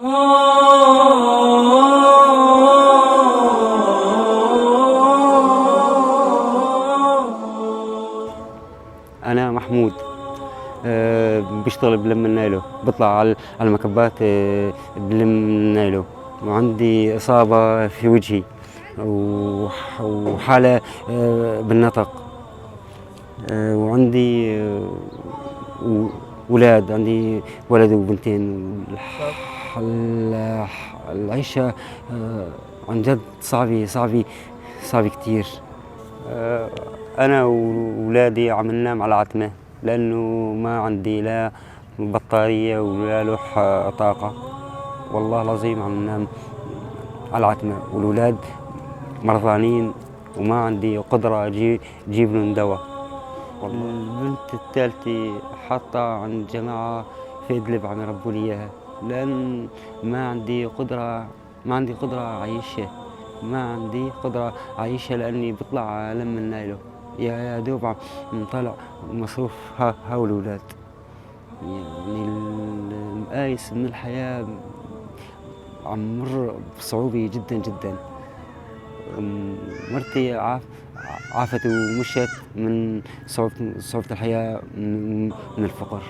أنا محمود، بشتغل بلم النايلو، بطلع على المكبات، بلم النايلو، وعندي إصابة في وجهي وحالة بالنطق، وعندي ولاد، عندي ولد وبنتين. العيشة عن جد صعبة كتير. أنا وولادي عم ننام على عتمة لأنه ما عندي لا بطارية ولا لوح طاقة. والله العظيم عم ننام على عتمة، والولاد مرضانين وما عندي قدرة أجيب لهم دواء. البنت الثالثة حاطة عند جماعة في إدلب عم يربوا لي إياها، لأن ما عندي قدرة أعيشها، لأني بطلع لم النايلو، يا دوب عم طلع مصروف هاو الأولاد. يعني المقايس من الحياة عم مر بصعوبة جدا جدا. مرتي عافت ومشت من صعوبة الحياة، من الفقر.